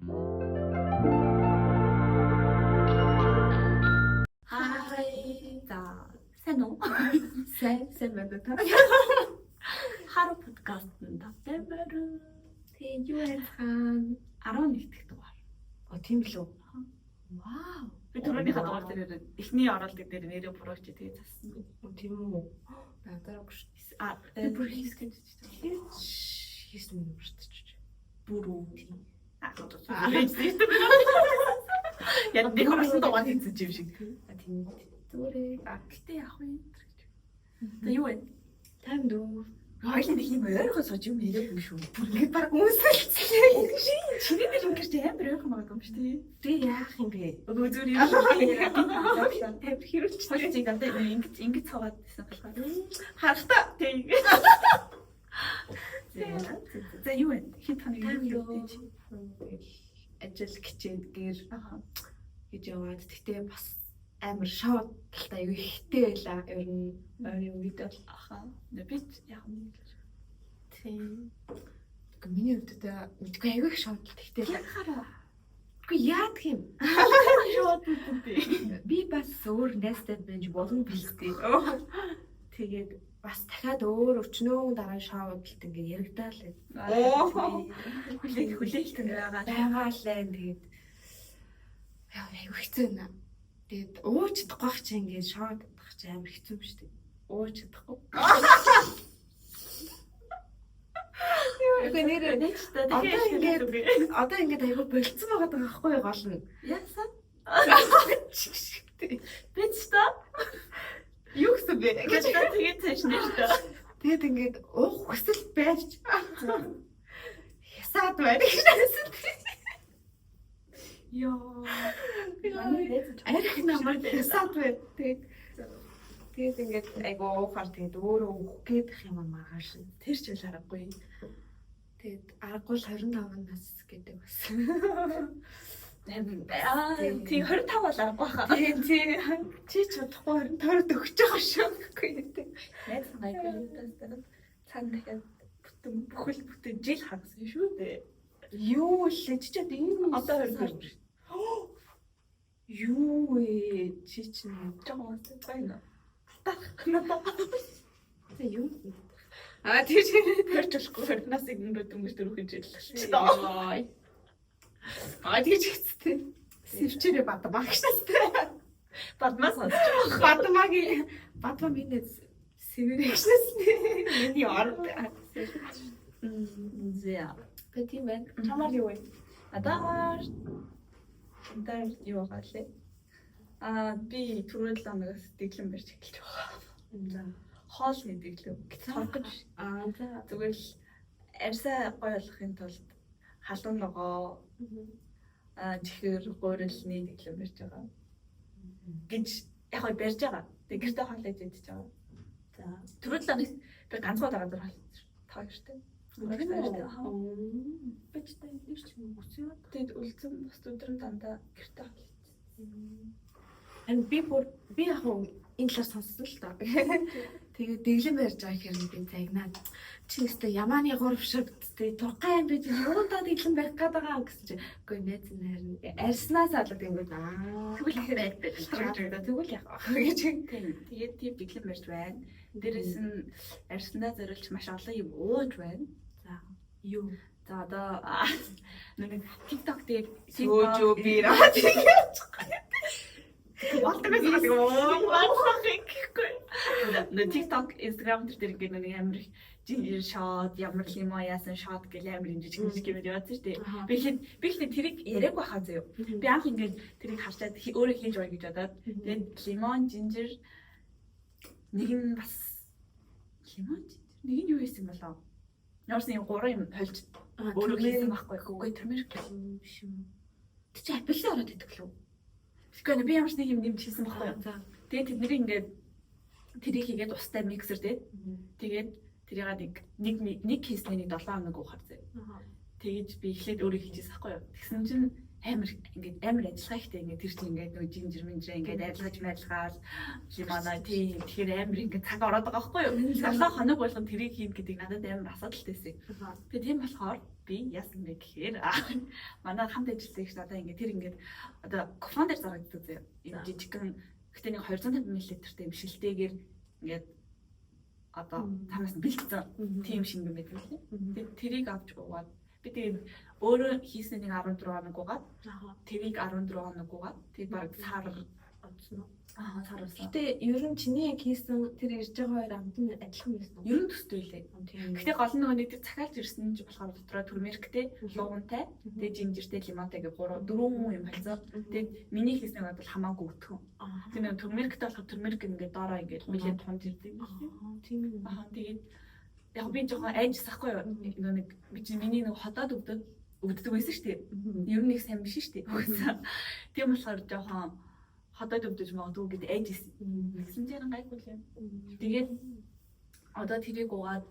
За сайн уу? Сайн байна та. Харуу подкастт тавтай. Тэгээд юу яцхан 11 дахь дугаар. Тийм л үү? Вау. Би түрүүнийхээ дугаар дээр эхний оролдог дээр нэрээ бурууч тэгээд зассан. Тийм үү? Надад биш. Би бүр хийсгэж Хийсэн юм шигтэж. бүр үү. Яг нэг орсон дугаар хийсэн юм шиг. Тийм. Зүрээ. Гэтэ яг юм. За юу вэ? Тайм дөө. Хоёлын нэг юм ойрхон сууж юм яриаг юм шүү. Бүр ингэ баг хүмүүсэлцээ. Чиний дээр ингэрч амар ойрхон байгаа юм шүү дээ. Би яах юм бэ? Өө зүрээ юм. Хэрвээ чи гадаа ингэж цаваад байсан болохоор харахта тийм. За юу вэ? Хит хоног юу гэж Ажил хичээд гэр гэж яваад тэгтээ бас амар шоу талтай аюу ихтэй байла. Ер нь ойрын үед бол би яг нэг л тийм. Миний хувьд мэдгүй аюу их шоу талтай л хараа. Үгүй яах юм? Шууд үгүй. Би бас өөр нэстэд байж болон билстэй. Тэгээд бас дахиад өөр өчнөө дараа шоуд талт ингэ яригдаал Оо. Хүлээлт байгаа. байгаа л тэгээд аюу хэцүү нэ. Тэгээд ууч чадахгүй ах чи ингэ шоуд чадах чи амар хэцүү юм шүү дээ. Ууч чадахгүй. Үгүй нэр одоо ингэ аюу болцсон байгаа байхгүй гол нь. Яасан? Би Бич та. юу гэсэн бэ? Гэж тэгээд цааш нэртэй. Тэгээд ингээд уух хүсэл байж хясаад байна гэсэн. Йоо. Арих намайг хясаад байна. Тэгээд ингээд айгу уухаар тэгээд өөрөө уух гээд их юм маргааш. Тэр ч үл аргагүй. Тэгээд аргагүй 25 нас гэдэг бас. Тийм 25 болоо баха. Тийм чи чадахгүй 25-д өгч байгаа шүү гэхгүй. Найз найгуудаас цаан дахиад бүхэл жил хагасан шүү дээ. Юу л чичээд энэ Одоо 22. Юу вэ? Чи чинь Жогоос байна. тэ юу? Тийм тэрч болохгүй нас игнүүд өнгөж төрөх жил болчихлоо. Тэгж хэцтэй. Сэвчээрээ бадмаа гэжтэй. Бадмаас сонсож. Бадмаагийн бадмаа минь сэвэрэгчнээс миний орд. Зя. Тэ тийм байна. Чамаар юу вэ? Адаар юу гаалээ? Би түрүүн 7 хоногоос дэглэм барьж эхэлж байгаа. За. Хоолны дэглэм. Торгож. За. Зүгээр л арьсаа гоё болохын тулд халуун ногоо чихэр гурилны дэглэм барьж байгаа. Гэж яг гоё барьж байгаа. Тэг гэртээ хоолойж идэж байгаа. За. Түрүүн 7 хоногс би ганцхан газар хоолж таа гэртээ. Бачтай ирч юм уу? Тэгэд үлдсэн бас өдрөн дандаа гэртээ хоолж. Би яг энэ талаар сонссон л доо. Тэгээд дэглэм барьж байгаа хэрэг би загнаад чи өстө ямааны гурав шиг тэ тургай юм би юундаа дэглэм барих гээд байгаа гэсэн чи үгүй найз нарын арьснаас алаад ингэж Тэгвэл ихээр тэгвэл яг гэж тэгээд тийм дэглэм барьж байна. Дээрээс нь арьснаа зориулж маш олон юм ууж байна. за юу За одоо нэг TikTok дээр сөөжөө бираа тэгэж болтгоос гэхгүй. Нэг TikTok, Instagram дээр ингээд нэг амар их жинжер шот, ямар лимо яасан шот гэл амар юм жижиг юм яваадсан шүү дээ. Би ихтэй тэрийг яриаг байхаа заяа. Би анх ингээд тэрийг харчаад өөрөө хийж байгаа гэж бодоод тэгээд лимон, жинжер нэг нь бас лимон, нэг нь юу хийсэн болоо? Яарсан юм 3 юм хольж өөрөө хийсэн байхгүй хөөгүй тэрмэр юм биш юм. Тэ чи аппликейшн ороод идэг лөө. Тэгэхгүй би ямар ч нэг юм нэмж хийсэн байхгүй юу? Тэгээд тэдний ингээд тэрийг хийгээд устай миксер тэгээд тэрийг нэг хийсний 7 хоног уухаар заяа. Тэгэж би эхлээд өөрөө хийжсэн байхгүй юу? Тэгсэн чинь амар ажиллагаа ихтэй ингээд тэр чинь ингээд нөгөө жинжер минжрээ ингээд ажиллаж лимонаа тийм тэгэхээр амар ингээд цаг ороод байгаа байхгүй юу? 7 хоног болгон тэрийг хийн гэдэг надад амар асуудалтай байсан. Тэгээ тийм болохоор би яасан бэ гэхээр манай хамт ажилласан их надаа ингээд тэр ингээд одоо кофондер зарагддаг заяа. Ийм жижигхэн гэхдээ нэг 250 мл-тэй юм шилтэйгээр ингээд одоо цаанаас нь бэлтгэсэн тийм шинэ юм байдаг лээ. Тэгээд тэрийг авч уугаад би тэгээд өөрөө хийсэн нэг 14 хоног уугаад тэрийг 14 хоног уугаад тэг баг сар одсон уу? Сар удсан. Гэтэ ер нь чиний яг хийсэн тэр ирж байгаа хоёр амт нь адилхан байсан уу? Ер нь төстэй лээ. Гэтэ гол нь нөгөө нэг тэр цахиалж ирсэн ч болохоор дотроо турмерктэй, луунтай, тэгээд жинжиртэй, лимонтай гэх 4 юм хайцаа. Тэгээд миний хийснэг бол хамаагүй өтгөн. Тэр нэг турмерктэй болохоор турмерк ингээд доороо ингээд нэлээд тунд ирдэг юм байна. Тийм үү. Тэгээд яг би жоохон айжсахгүй юу? Нэг би чи миний нэг ходоод өгдөг байсан шүү дээ. Ер нь их сайн биш шүү дээ. Тийм болохоор жоохон ходоод өвдөж магадгүй гэдэг айжсэн. Тэгсэн чинь гайгүй л юм. Тэгээд одоо тэрийг уугаад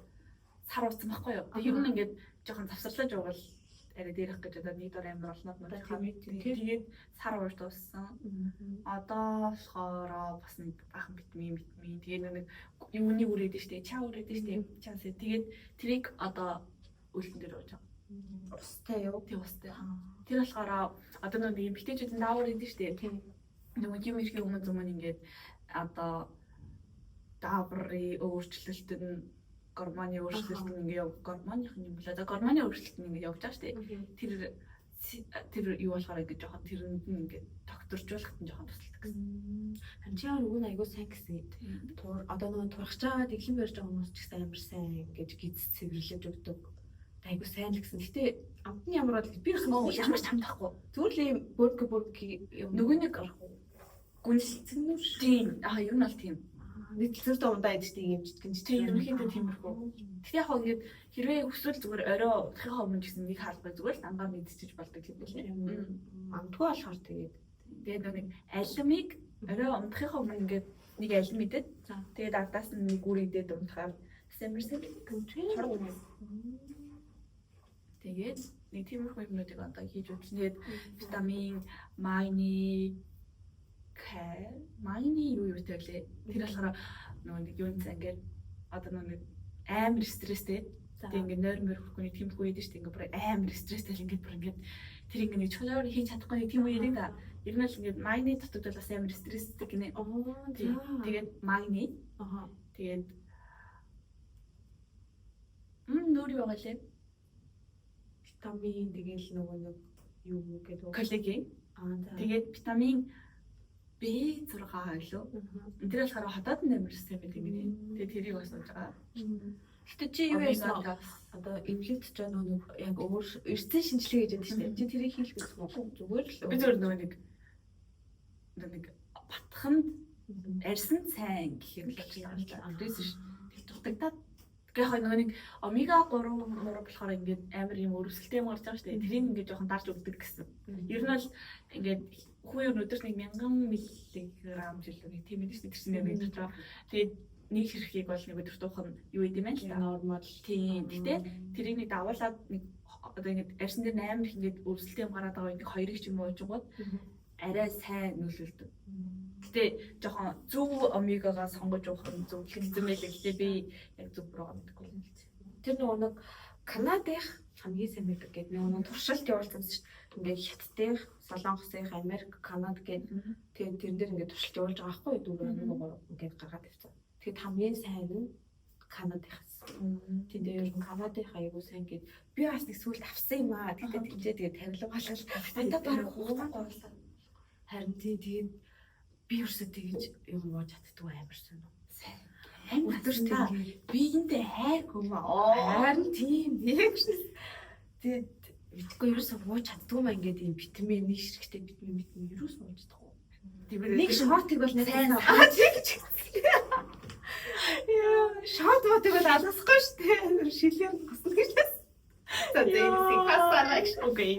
сар удсан байхгүй юу? Тэг ер нь ингээд жоохон завсарлаж уугал арай дээрх гэж одоо нэг дор амир олнод мөн. Тэгээд сар ууж дууссан. Одоо болохоор бас нэг бахан витамин. Тэгээд нэг юуны үрээд штэ, чаа үрээд штэ. Чаасаа тэгээд тэрийг одоо үлдэн дээр ууж байгаа. Устай юу? Тэг устай. Тэр болохоор одоо нэг эмэгтэйчүүд даавар идэв штэ. Нөгөө юм ирэх өмнө ингээд одоо дааврын өөрчлөлт нь гормоны өөрчлөлт нь ингээд гормоных юм болоо. Одоо гормоны өөрчлөлт нь ингээд явж байгаа шүү дээ. Тэр юу болохоор ингээд жоохон тэрэнд нь ингээд докторжуулахад нь жоохон тусалдаг гэсэн. Ханчаа нөгөө айгуу сайн гэсэн. Одоо нөгөө турхаж байгаа дэглэм барьж байгаа хүмүүс ч гэсэн амар сайн гэж гиз цэвэрлэж өгдөг. Айгуу сайн л гэсэн. Гэтэ амт нь ямар бол би ямар ч хамтахгүй. Зүгээр л юм бүрг юм. Нөгөө нэг гүнсэлцэнүүр. Тийм. Ер нь бол тийм. Нийтлэлд ундаа идэж юм жижигэн тийм ерөнхийдөө тиймэрхүү. Тэгэх яг ингээд хэрвээ хүсвэл зүгээр орой удахынхаа өмнө гэсэн нэг хаалгаа зүгээр л ангаар мэдчихэж болдог юм билээ. Амтгүй болохоор тэгээд нэг алимыг орой унтахынхаа өмнө ингээд нэг алим идэд тэгээд ардаас нь нэг үр идээд унтахаар сэмэрсэн хорог юм. Тэгээд нэг тиймэрхүү юмнуудыг одоо хийж үзсэн. Тэгээд витамин, магний юу юутай лээ. Тэр болохоор нөгөө нэг юунц ингээд одоо нэг амар стресстэй. Тэгээд ингээд нойр мөрөхгүй нэг тиймэрхүү яд штэ ингээд бүр амар стресстэй л ингээд бүр ингээд тэр ингээд нэг чөлөөр хийж чадахгүй нэг тийм үе яриа да. Ер нь л ингээд магний дутагдвал бас амар стресстэй гинэ. Тэгээд магний. Тэгээд нөр юу байгаа лээ. Витамин тэгээл нөгөө нэг юу гэдэг коллаген. Тэгээд витамин B6 байлоо. Тэр болохоор хотоод нэмэрсэн байдаг юм. Тэгээд тэрийг бас ууж байгаа. Гэтэ чи юу яасан одоо эвлэгдэж байгаа нөгөө яг өөр эрдэн шинжилгээ гэж байдаг шүү дээ. Чи тэрийг хийх гэсэн үү? Зүгээр л би зөвөр нөгөө нэг батханд арьсан сайн гэхээр л байна. Тэрээс ш дутагдаад гэхдээ нөгөө нэг омега 3 болохоор ингээд амар юм өрөвсөлтэй юм гарч байгаа шүү дээ. Тэрийг ингээд жоохон дарж өгдөг гэсэн. Ер нь бол ингээд хүн өдөрт нэг 1000 мг жилүү нэг тийм ээ тийм нэг дотор. Тэгээд нэг хэрхийг бол нэг өдөрт уух нь юу гэдэм байх л нормал. Тийм. Гэтэ тэрийг нэг давуулаад нэг одоо ингээд арьсан дээр амар их ингээд өрөвсөлтэй юм гараад байгаа нэг хоёрыг ч юм уу ууж арай сайн нөлөөлдөг. Гэтэ жоохон зөв омегагаа сонгож уух нь зөв хэлсэн байлээ. Гэтэ би яг зөв байгаа мэдгүй юм л. Тэр нөгөө Канадын хамгийн сайн байдаг гэдэг нөгөө туршилт явуулсан шүү дээ. Ингээд Хятадын, Солонгосын, Америк, Канад гэдэг тэгээд тэрэн дээр ингээд туршилт явуулж байгаа байхгүй юу? Дөрөв ингээд гаргаад тавьсан. Тэгээд хамгийн сайн нь Канадынхаас. Тэгээд ер нь Канадынхаа аягүй сайн гээд би бас нэг сүлд авсан юм аа. Тэгээд тийчээ тэгээд тавилга болол. Одоо баг хугацаанд орлоо. Харин тэгээд би ерөөсөө тэгэж юм ууж чаддгүй амар сонь. Өдөрт биендээ хайр хүмээ. Харин тийм яг шүү. Тэгээд мэдгүй ерөөсөө ууж чаддгүй маа ингээд юм витамин нэг ширхтэй витамин ерөөсөө ууж чадахгүй. Тэгээд нэг шотыг бол сайн тэгж. Яа, шот мотыг бол алгасахгүй шүү дээ. Шилэн госно гэж. За тэгээд хасараач. Окей.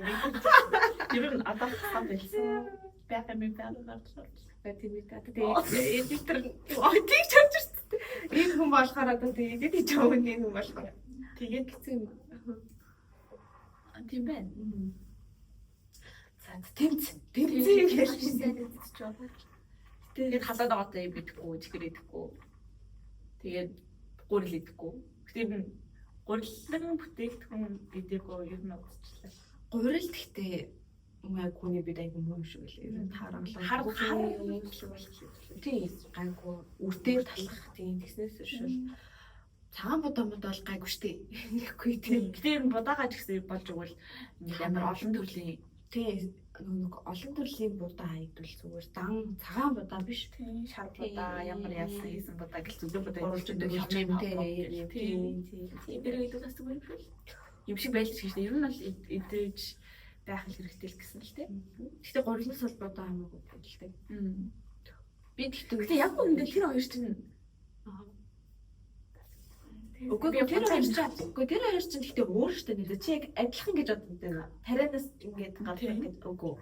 Ер нь одоо хам байсан. Бэкэмэ бэлгэрсэн. Тэгээд эдитер тийм чавчирсан. Энэ хүн болохоор одоо тэгээд эдит жавын нэг хүн болохоор. Тэгээд гэсэн юм. Тийм байна. Тэмцэн хэлсэн. Тэгээд халаад байгаатай юм бидэхгүй, чихэр идэхгүй. Тэгээд гурил идэхгүй. Гэтэ гурилан бүтээгдэхүүн гэдэг нь ер нь үзчихлээ. Гурил гэхдээ яг хүний бид айгүй муу шиг л ер нь харгалаа тийм гайгүй үрдээр талах тийм тэгснээс шүү. Цагаан будаа бол гайгүй штий. Нэхгүй тийм. Гэтэ будаага ч гэсэн болж игэл ингээд амар олон төрлийн тийм нэг олон төрлийн будаа хайдвал зүгээр дан цагаан будаа биш. тийм шар будаа ямар яасан хийсэн будаа гэл зүгөө будаа Гурван тийм дээрээс зүгээр юм шиг. Юм шиг байлж гэж ер нь бол идэж байх хэрэгтэй л гэсэн л тийм. Гэхдээ гурилнаас бол будаа хамаагүй л тийм. Би Гэтэ яг үнэндээ тэр хоёр чинь Үгүй тэр хоёр чинь гэхдээ өөр штэ нэ. Чи яг адилхан гэж боддог байна. Тарианаас ингээд гадна ингээд үгүй.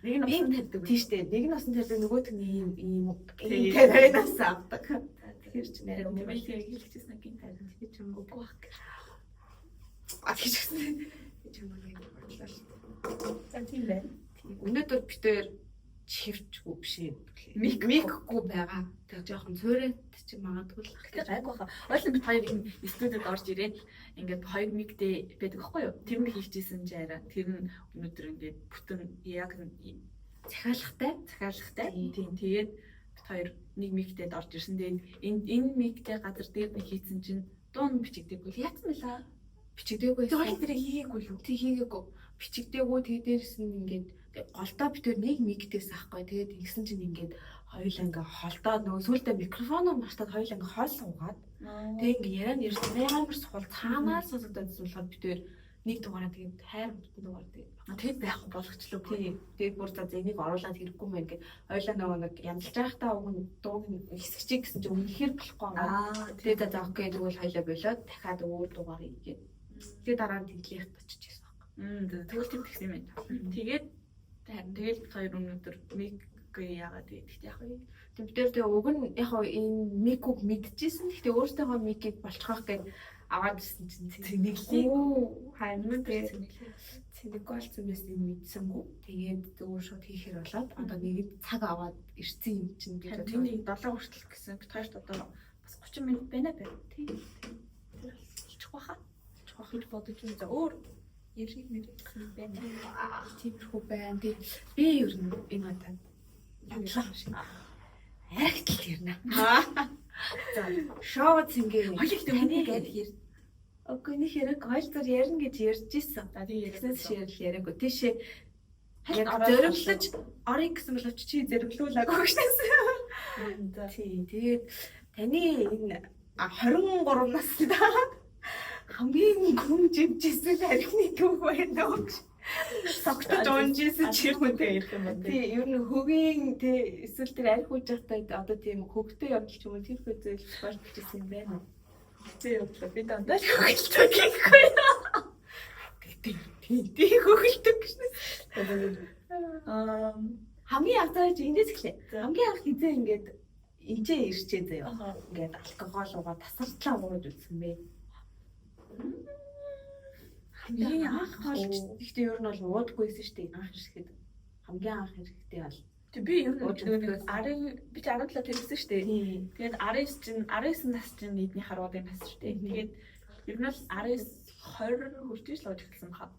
нэг нь усан тарьдаг. Тийм штэ. Нэг нь усан тарьдаг, нөгөөт нь ийм тарианаас авдаг. Тэр чинь нэр юм байл хэлчихсэн гин тарин гэж юм уу. үгүй бах. Тэгчихсэн. Гэж юм уу. За тийм байна. Өнөөдөр бид тээр чивчгүй биш юм. Микгүй байгаа. Тэр жоохон цөөрөнд чи магадгүй л Гэтэ гайгүй хаа. Ойлон бид хоёр энэ студид орж ирээд ингээд хоёр мигтэй байдаг байхгүй юу? Тэр нь хийчихсэн чи арай. Тэр нь өнөөдөр ингээд бүтэн яг захиалгатай. Тийм. Тэгээд бид хоёр нэг мигтэд орж ирсэн. Тэгээд энэ мигтэй газар дээр нэг хийцэн чинь дуун бичигдээгүй. Яатсан байлаа? Бичигдээгүй. Тэр хоёр тэрийг хийгээгүй юу? Тэг хийгээгүй. Бичигдээгүй. Тэгээд дээрс нь ингээд голдоо бид тээр нэг мигтэйс ахгүй. Тэгээд ингэсэн чинь ингээд хоёулаа ингээ холдоод нөгөө сүултээ микрофоноо мартаад хоёулаа ингээ хоол суугаад тэг ингээ яриа нь ерөөс амар сухал цаанаас сонсогдоод болохоор бид тээр нэг дугаараа тэгээд хайр бүтэн дугаар тэгээд байх болгочлоо. Тийм. Тэгээд бүр за энийг оруулаад хэрэггүй мэн гэ. Хоёулаа нөгөө нэг янзлж байхдаа уг нь дууг хэсэгчээ гэсэн чинь үнэхээр болохгүй байгаа. Тэгээд за окей тэгвэл хоёулаа болоод дахиад өөр дугаар хийгээд. Тэгээд дараа нь тэглээх таччихсан байна. Тэгвэл тийм тэгсэн юм байна. Тэгээд харин тэгэл бид хоёр өнөөдөр микгүй яагаад гэдэг яг вэ? Тэг бид тэр уг нь яг энэ микуг мэдчихсэн. Гэхдээ өөртөөхөө микийг болчихох гэж аваад ирсэн чинь цэнэглээ. Харин цэнэг болсон байсан мэдсэнгүү. Тэгээд зөвхөн шууд хийхээр болоод одоо нэг цаг аваад ирсэн юм чинь би тэнийг 7 хүртэл гэсэн бид хоёрт одоо бас 30 минут байна бай. Тийм. Тэр болчих واخа. Болчих واخ гэж бодож байна. За өөр яриг мэдсэн байна. Тиймэрхүү байна. Би ер нь энэ удаад аригтл ярина. За шоу цэнгээ. Хоёул таны гээд хэр. Окей, нэг хэрэг ойлцоор ярина гэж ярьж исэн. За тийм ярьснаас яриаггүй. Тийшээ яг зориглож орё гэсэн бол чи зориглуулаагүй шнэсэн. За тийм. Тэгээд таны энэ 23 настай хамгийн гүнжижсэн архины төв байна уу? Согтож унжсэн ч юм уу ярих юм байна. Тийм, ер нь хөгийн тий эсвэл тэр арх үж явахдаа одоо тийм хөгтөө явдал ч юм уу тэр хөзөл болж бичсэн юм байна. Тийм явдлаа би дандаа л хөгөлтөг гэхгүй. Тийм хөгөлтөг гэж. Хамгийн анхаарч эндээс эхлэе. Хамгийн анх хизээ ингээд энчээ ирчээ заяа. Ингээд алкогол уугаа тасарчлаа ууж үзсэн бэ. Хамгийн анх болж гэхдээ ер нь бол уудаггүйсэн шүү дээ. Анх ирэхэд хамгийн анх ирэхдээ бол тэг би ер нь арын би ч 17 тэрсэн шүү дээ. Тэгээд 19 нас чинь эдний харуудын нас шүү дээ. Тэгээд ер нь бол 19 20 хүрч иж л ууж эхэлсэн баха.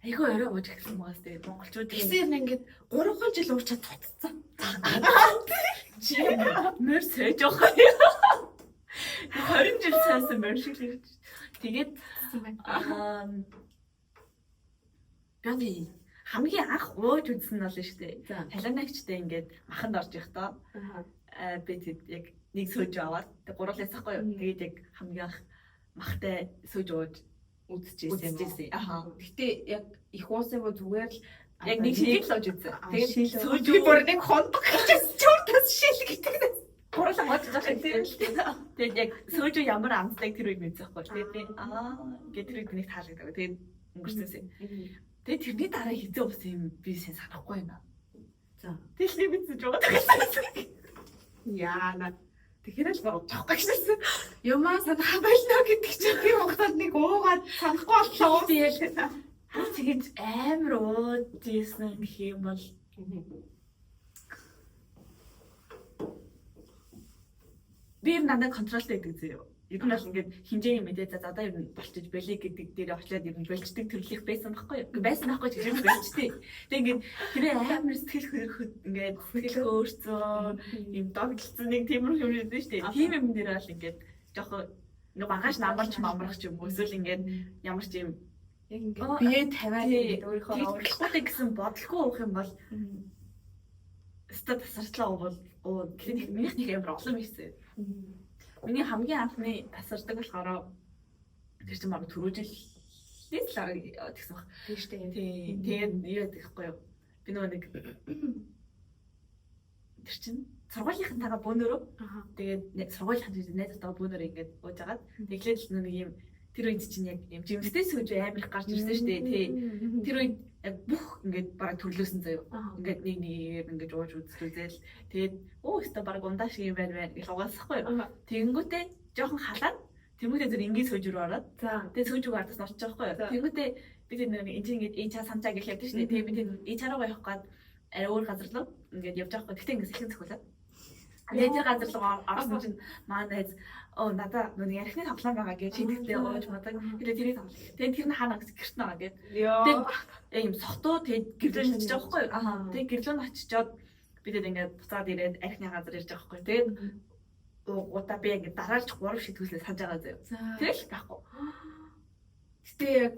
Айгүй орой ууж эхэлсэн байгаас тэгээд монголчууд тэгсэн ингээд 3 жил уучаад цуцсан. Чи мөр сэж явах. 20 жил цаасан мөр шиг л. Тэгээд би хамгийн анх ууж үзсэн нь бол шүү дээ. Таланагчтай ингээд маханд орж явахдаа би яг нэг сууж аваад гурлаас ахгүй юу. Тэгээд яг хамгийн анх махтай сууж ууж үзчихсэн. Гэтэ яг их уусан юм зүгээр л яг нэг шилэг л ууж үзсэн. Тэгээд сууж би бүр нэг хондог гэж чуртас шил гэдэг. Гурлаа ууж байгаа юм тийм. Тэгээд яг сууж ямар амтдаг тэр үед мэдсэн хгүй. Тэгээд би гэдэг тэр үед нэг таалагдав. Тэгээд өнгөрсөн. Тэгээд тэрний дараа хизээ уусан юм би сайн санахгүй байна. За. Тэглээ мэдсэн жоо гэсэн. Яана. Тэгэхээр л бодож авахгүй гэсэн. Юмаа санах байлнаа гэдэг чинь би ухтаад нэг уугаад санахгүй боллоо. Тэгээд амар ууж ийсэн гэх юм бол би надад контролтой гэдэг зөө. Ер нь бол ингээд хинжээний мэдээ за одоо ер нь болчих бэлэг гэдэг дээр очлоод ер нь болчдөг төрлөх байсан байхгүй юу? Байсан байхгүй ч гэж болчтой. Тэгээ ингээд тэр амар сэтгэл хөрөхөд ингээд сэтгэл хөөрцөн юм догтлцсон нэг тиймэрхүү юм байдаг шүү дээ. Тийм юм дээр бол ингээд жоохон нэг багаж намарч мамрах ч юм уу эсвэл ингээд ямар ч юм яг ингээд бие тавиад ингээд өөрийнхөө авралгүйтэй гэсэн бодлого уух юм бол өстө тасарчлаа уу клиник минийх нэг амар олон байсан. Миний хамгийн анхны тасардаг болохоор тэр чинь баг түрүүжил л гэсэн баг. Тийм шүү дээ. Тэгээд юу гэдэг вэ юу? Би нөгөө нэг тэр чинь сургуулийнхантайгаа бөөнөрөө тэгээд сургуулийнханд найзтайгаа бөөнөрөө ингээд ууж агаад тэгэхээр л нэг юм тэр үед чинь яг юм жимстэй сүүж амар их гарч ирсэн шүү дээ. Тий. Тэр үед бүх ингээд бараг төрлөөсөн заяа. Ингээд нэг нэгээр ингээд ууж үзлүүзэл. Тэгээд өстө бараг ундаа шиг юм байна гэж угаасахгүй. Тэгэнгүүтээ жоохон халаад тэмүүтээ зөв ингээд сүүж рүү ороод. Тэгээд сүүж рүү ардаас орчих жоохгүй. Тэгэнгүүтээ би тэр нэг энэ ингээд ичаа санчаа гэж ярьдэн шүү дээ. Тэгээд би тэр ичаараа явах гээд арай өөр газар руу ингээд явж байгаа. Гэтэ ингээд сэхэн цохиулаад. Тэгээд тэр газар руу орсон чинь манай надаа нүг ярихны тоглоом байгаа гэж шийдэлтэй ууж мадаг. Тэгээд тэрийг тоглоё. Тэгээд тэр нь хаана гэж гэрт байгаа гэд. Тэгээд юм сохтуу тэгээд гэрлүүн очиж байгаа байхгүй юу? Тэгээд гэрлүүн очичоод бидэд ингээд буцаад ирээд архины газар ирж байгаа байхгүй юу? Тэгээд удаа би ингээд дараалж 3 шидгүүлээ санаж байгаа заяа. Тэгэл байхгүй. Гэтэ яг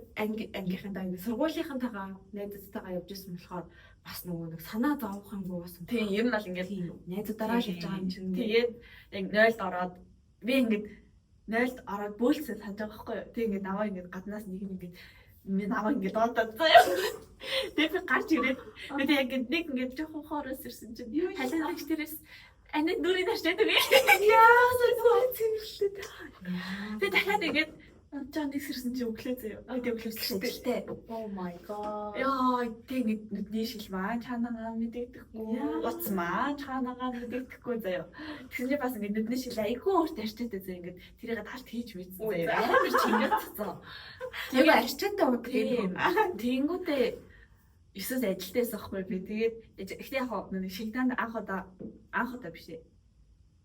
ангийнхантаа ингээд сургуулийнхантайгаа найзтайгаа явж исэн болохоор бас нөгөө нэг санаа зовох юмгүй бас. Тийм ер нь бол ингээд найзуудаараа явж байгаа юм чинь. Тэгээд яг 0-д ороод би ингээд 0-д ороод бөөлсөө санаж байгаа байхгүй юу? Тэг ингээд аваа ингээд гаднаас нэг ингээд минь аваа ингээд дуудаад заяа. Тэг би гарч ирээд би яг нэг ингээд жоохон хоороос ирсэн чинь халиалагч дээрээс ани нүрийн аштай тэгээ. Яа зөв. Тэг дахиад ингээд Чанд ихсэрсэн чи өглөө заяа. Тэг өглөөсөн Тэ. Oh my god. Яа, тэг нүдний шил маань чанагаа мэдэгдэхгүй. Уц маань чанагаа мэдэгдэхгүй заяа. Тэгсэн чи бас ингэ нүдний шил айгүй өөртөө арчаатай заяа ингэ тэрийг талт хийж мэдсэн заяа. Амар чингэцсэн. Тэгээ арчаатай уу тийм. Тэнгүүтээ 9-с ажилтайсан байхгүй би. Тэгээд ихтэй яг нэг шигдаанд анх удаа биш ээ.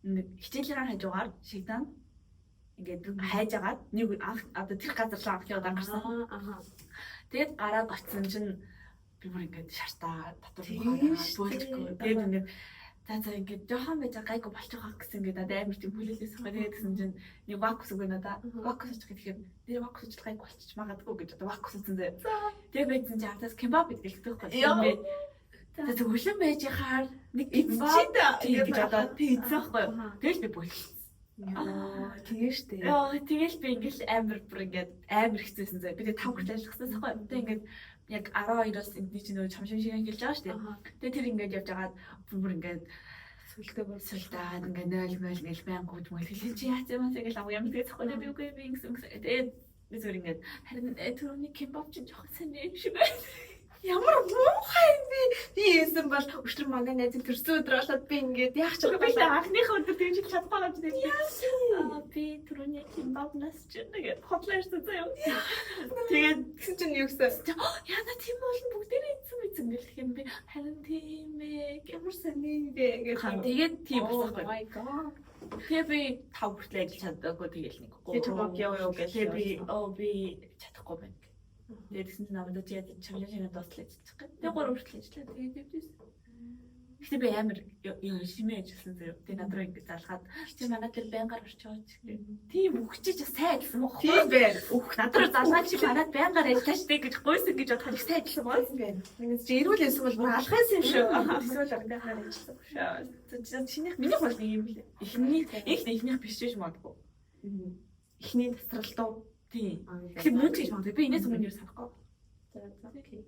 Нэг хичээлийн хажуугаар шигдаанд ингээд хайж агаад нэг одоо тэр газар руу авах яваад ангарсан. Тэгээд гараад очсон чинь би бүр ингээд шартаа татвар бөөлжгүй. Тэгээд ингээд за ингээд жоохон байж гайгүй болчих واخ гэсэн ингээд надад амар тийм хүлээлээс байгаа. Тэгээд гэсэн чинь нэг вакус үгүй надаа. Вакус очих гэхээр нэр вакус очих гайгүй болчих магадгүй гэж одоо вакус утсан зэ. Тэгээд байцсан чи автаас кебаб идэх байхгүй. Тэгээд зөвлөн байж хаар нэг кебаб гэж одоо тийцээхгүй. Тэгэл би бөөлж тэгээ штэ. Тэгэл би ингээл амар хэцүүсэн заяа. Би 5 хүртэл ажиллахсан байхгүй. Тэгээ ингээд яг 12-оос эдний чинь нөө чамшин шиг ингээл байгаа штэ. Тэгээ тэр ингээд явж агаад бүр ингээд сүлдээд ингээд 0 ингээл баян гүйж мөл хэлээ чи яац юм тэгэл ав ямар тэгээ захгүй би үгүй би ингэсэн. Тэгээд би зүгээр ингээд харин түрүүний кебаб чинь жоох сайн юм шиг байна. Ямар муухай би ийсэн бол өчтөр манай найз төрсөн өдөр болоод би ингээд яах ч би анхныхаа өдөр тэгж чадахгүй гэж хэлсэн. Би түрүүний кебабнаас ч нэг хотлоорсон заяа. Тэгээд гэсэн чинь юу гэсэн? Яна тийм бол бүгдээрээ ийсэн гэх юм би харин тийм ээ ямар сони бэ гэж. Тэгээд тийм болохгүй. Oh my god. Тэгээ би 5 хүртэл ажиллаж чаддаггүй тэгэл нэг. Кебаб яа гэж. Тэгээ би чадахгүй байна. Тэгээд тэгсэн чинь намайг чи чамжаа дуслаж чих гэ. Тэгээ 3 хүртэл ажиллаа. Тэгээд явдсан. Гэтэ би амар юм шимээ ажилласан заяа. Тэгээ над руу ингэ залгаад чи манай тэр байнгаар орчооч гэх. Тийм өгчиж сайн ажилласан мó. Тийм байна. Над руу залгаад чи манад байнгаар ажиллаж штэ гэж гойсон гэж бодоход их сайн ажилласан байсан байна. Ингээд чи ирүүл эсвэл бүр алхаас юм шүү. Эсвэл байнгаар ажилласан шүү. Чинийх миний бол нэг юм лээ. Эхнийх биш ч магадгүй. Эхний тасралтуу. Тийм. Тэгэхээр мөн ч гэж магадгүй. Би энэс өмнө юу санахгүй. За окей.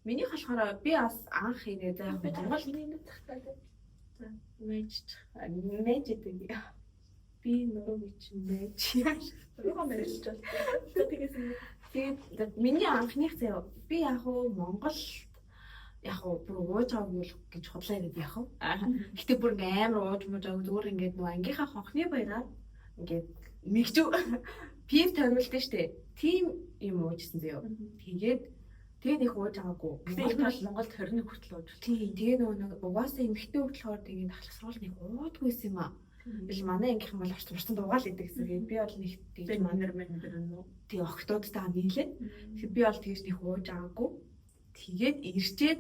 Миний болохоор би бас анх ирээ за яг Монгол миний тахтаа. за мэж гэдэг. Би нөгөө чинь мэж. Юу мэж ч. Тэгээд миний анхных заяа би яг уу Монгол яг уу бүр ууж байгаагүй гэж худлаа гэдэг яг уу. Гэтэ бүр амар ууж мууж байгаа зүгээр ингээд нөгөө ангийнхаа хонхны баяраар ингээд мэгжүү пив тойролтой штэ. Тим юм уужсэн заяа. Тэгээд их ууж байгаагүй. Гэтэ бол Монголд 21 хүртэл ууж. Тийм. Тэгээ нөгөө угаасаа эмхтэй хөдлөхөөр тэгээд ахлах сургууль нэг уудгүйсэн юм аа. Ил манай ангийнхан бол орчморсон дуугаал идэг гэсэн. Би бол нэг тэг манер нөө. Тэг октоодтайгаа нийлээд. Тэг би бол тэгж нэг ууж байгаагүй. Тэгээд ирчээд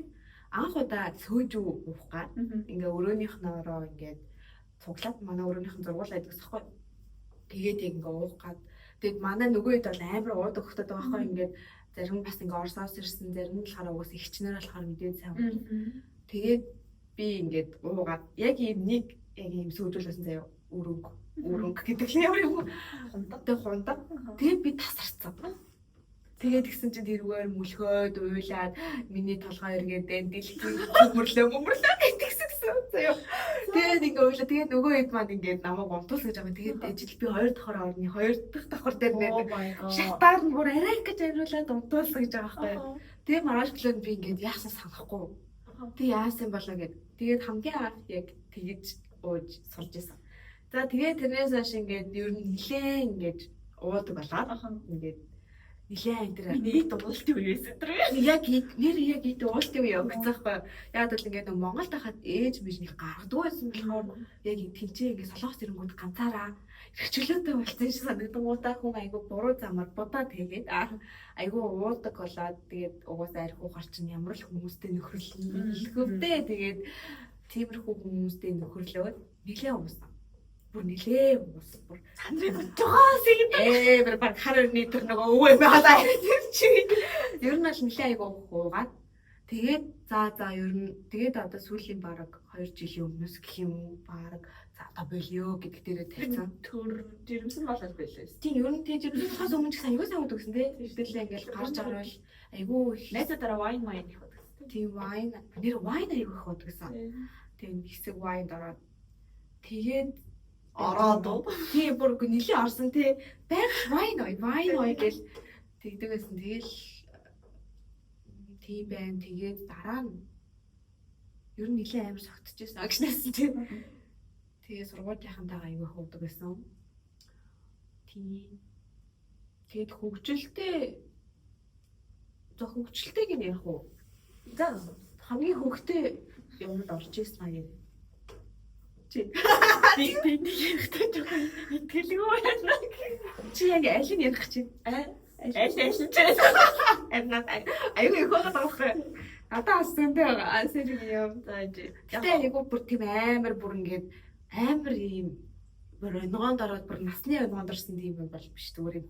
анх удаа сөөжүү уух гад. Ингээ өрөөнийх нөрөө ингээд цуглаад манай өрөөнийх нь зургуулаад идэх гэсэхгүй. Тэгээд яг ингээ уух гад. Тэгэд манай нөгөө хэд бол амар уудаг хөхтэй байгаа байхгүй ингээд зарим бас ингээ Оросоос ирсэн, зарим нь болохоор угс ихчнэр болохоор мэдээд сайн уудаг. Тэгээд би ингээд уугаад яг ийм нэг яг ийм сөөжүүлсэн заяа өрөнгө гэдэг л ямар юм хундаг. Тэгээд би тасарцсан. Тэгээд гисэн чинь тэрүүгээр мүлхөөд уйлаад миний толгой эргээд дэлхий мөмрлөө гэтгсэн заяа. Тэгээд ингээ уйлаа. Тэгээд нөгөө хэд маань ингээд намайг унтуул гэж байгаа. Тэгээд ажил би 2 дахь орны 2 дахь давхар дээр байдаг. Шатаар нь бүр арай гэж ариулаад унтуулсан гэж байгаа байхгүй. Тэгээд маргааш гэлээд би ингээд яасан санахгүй. Тэг яасан болоо гэд. Тэгээд хамгийн анх яг тэгэж ууж сурж исэн. За тэгээд тэрнээс хойш ингээд ер нь нилээн ингээд уудаг болоод ингээд нилээн энэ нэг дуултын үе байсан тэр. Яг нэр яг ийм уултын үе өгцөхгүй. Яг бол ингээд нэг Монголд хахад ээж мижний гаргадаг байсан болохоор яг тэнцээ ингээд солонгос зэрэнгүүд ганцаараа хөвчлөөтэй болсон шиг санагдангуудаа хүн айгу буруу замаар будаа тэгээд айгу уудаг болоод тэгээд угаасаа архи ухаар чинь ямар л хүмүүстэй нөхөрлөлтэй тэгээд тиймэрхүү хүмүүстэй нөхөрлөөд нилээн уусан. Бүр нилээн уусан. Бүр сандрыг жогоос юм. Бүр баг харны тэр нөгөө өвөө байгалаа тэр чи. Ер нь бол нилээн айгу уугаад тэгээд за ер нь тэгээд одоо сүүлийн бараг 2 жилийн өмнөөс гэх юм уу бараг за одоо болио гэдэг дээрээ тавьсан. Төр жирэмсэн болоод байлаа. Тийм ер нь тийм жирэмсээс өмнө ч сайн айгу сайн удаг гэсэн тий. Хэвчлээ ингээл гарч орвол айгу найзуудаараа wine их удаг. Тийм wine нэр wine айгу их удаг гэсэн. Тийм хэсэг wine ороод тэгээд ороод тийм бүр нэлээ орсон тий. Баяр wine гэл тэгдэгсэн тэгэл тийм байн тэгээд дараа нь ер нь нэлээ амар согтчихсэн агшнаас тийм. Тэгээ сургуулийнхантайгаа аягүй хөвдөг байсан. Тийм. Тэгээд хөгжилтэй гин ярих уу? За хамгийн хөвгтэй юмд орж ирсэн аа. Чи би ярихтай жоохон итгэлгүй байна. Чи яг аль нь ярих чинь? Аль чинь? Аюу их байгаа. Надаа асуусан сэрэг юм зааж. Гэтэ айгу бүр тийм амар бүр ингээд амар ийм бүр ноон дороод бүр насны ноон дорсон тийм юм бол биш зүгээр юм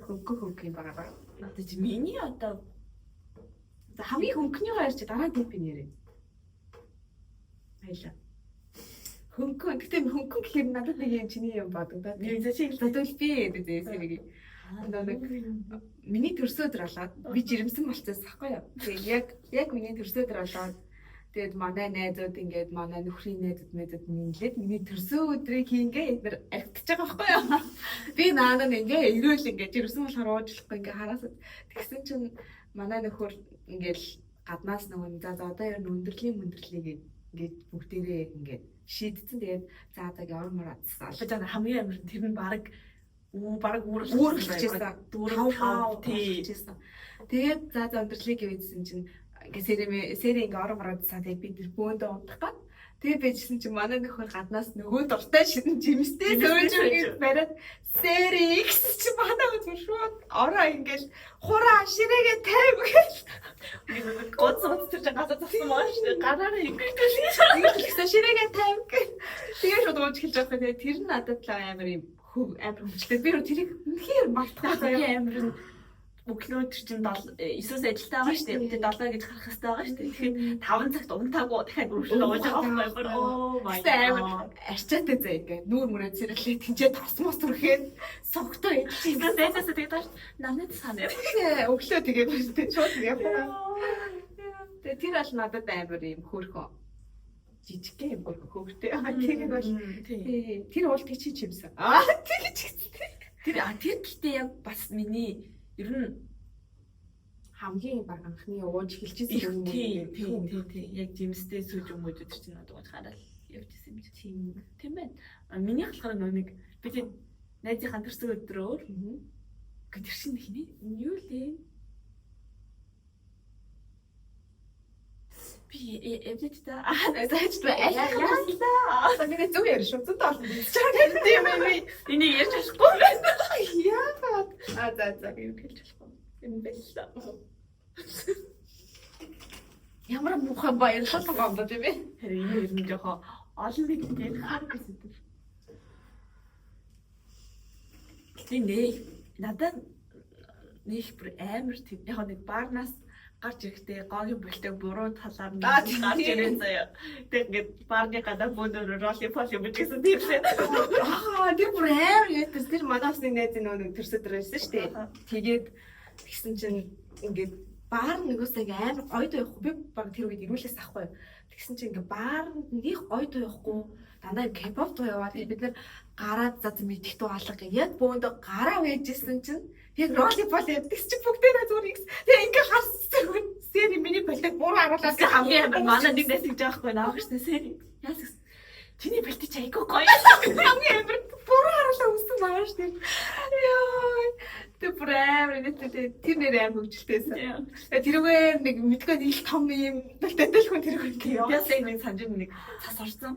хөнгөх юм байгаа. Надад чи миний одоо хамгийн хөнгөний хоёр чи дараа тип нэрээ. Баялаа. Хөнгөн гэтээ хөнгөн гэхээр надад нэг юм чиний юм бодогдоод. Би зэчиг задвал би гэдэг сэрэг. Миний төрсөдөр болоод би жирэмсэн болчихсон байхгүй юу. Тэгээд яг миний төрсөдөр болоод тэгээд манай найзууд ингээд манай нөхрийн найзууд нийлээд миний төрсөн өдрийг хийнгээ эдгээр архитаж байгаа байхгүй юу. Би наадаа ингээ ирүүл ингээ жирэмсэн болохоор уучлахгүй ингээ хараасаа тэгсэн чинь манай нөхөр ингээл гаднаас нөгөө за одоо ер нь өндөрлийг ингээд бүгдээрээ ингээд шийдсэн. Тэгээд за явмаар атсан. Жаа хамгийн амар тэр нь баг үүргэлжсэн. Дүүрэн тийжсэн. Тэгээд за өндөрлийг гэвэдсэн чинь ингээ сэрийн ингээ орон гараадсан. Тэгээд бид бөөндөө унтах гад. Тэгээд байжсэн чинь манай нөхөр гаднаас нөгөө дуртай шидэн жимстэй сөөлж бариад сэри X чи манай үзэр шууд ороо ингээл хураа ширээгээ тавь гэл. Гоц тэр гадаа тассан маш гараараа ингэсэн ширээгээ тавь гэл. Тэгээд шууд ууж хэлж байгаа. Тэгээд тэр нь надад л амар юм амар хүчтэй. Би тэрийг үнэхээр мартах заяа амар нь өглөө тэр чинь 9-өөс ажилтаа байгаа шүү дээ. Тэгээд 7 гэж гарах хэрэгтэй байгаа шүү дээ. Тэгэхээр 5 цагт унтаагүй дахиад үргэлж ууж байгаа байхгүй юу? Oh my god. Арчаатай заа ингээ нүүр мөрөө цэрэглээ тэнцээ тосмос түрхээд согтоо идчихсэн. Зайсаас тэгээд тааш намнад санаа. Өглөө тэгээд шууд яваа. Тэгээд тэр аль надад амар юм хөөрхөн жижигхэн юм хөөрхтэй. Тэгээд бол тэр уул тийч чимсэн. Тэгэж тэр гэхдээ яг бас миний ер нь хамгийн баг анхны ууж хэлчихсэн юм. Тийм. Яг жимстэй сүүж юм уу тэр чинь надад хараад явчихсан юм чи. Тийм байна. Миний болохоор нэг бид найзынхаа төрсөн өдрөөр тэр чинь хинээ юу лээ? Би эвдэж та. Зааж бай. Яалаа. Миний зүг ярь шүү. Зөндөө олон юм. Тийм ээ. Энийг ярьж болохгүй байна. Яагаад? За Юу хэлж болохгүй. Энэ байлаа. ямар муухай баярлал гомдоо тийм ээ. Харин энэ ер нь жоохон олон нийтэд ярих гэсэн. Тийм нэ. Надад нэг бүр амар тийм яг нэг баарнаас гарч ирэхдээ гоогийн бүлтэй буруу талаар нь гарч ирэн заяа. Тэг ингээд баарны гадаа бөөнөр ролипол юм гэсэн тиймлээ. Тэр бүр амар ятс тэр манайсны найз нэг төрсөд байсан шүү дээ. Тэгээд тэгсэн чинь ингээд баар нөгөөсөө амар гойд явахгүй. Би баг тэр үед ирүүлээс ахгүй. Тэгсэн чинь ингээд баарнд нэг гойд явахгүй. Дандаа K-pop дуу яваад бид нэр гараад за мэдих дуу алга гэж яг бөөндө гараа вэжсэн чинь яг ролипол яддаг чи бүгдээрээ зүгээр тэгээ ингээ харсан. Сэри миний бэлэг буруу харуулаад хамгийн амар манай нэг нэсэж байгаа байхгүй наагч нэсээ. Яас чиний бэлтэж айгүй гоё. хамгийн амар буруу харуулаад үсэн байгаа шүү дээ. Яа. Тэр бүр амар тэр нэр амар хөвгөлтэйсэн. Тэрүүгээр нэг мэдгүй нэг том юм бэлтээдэл хүн тэрүүгээр тийм. Яас нэг санжин нэг цас орсон.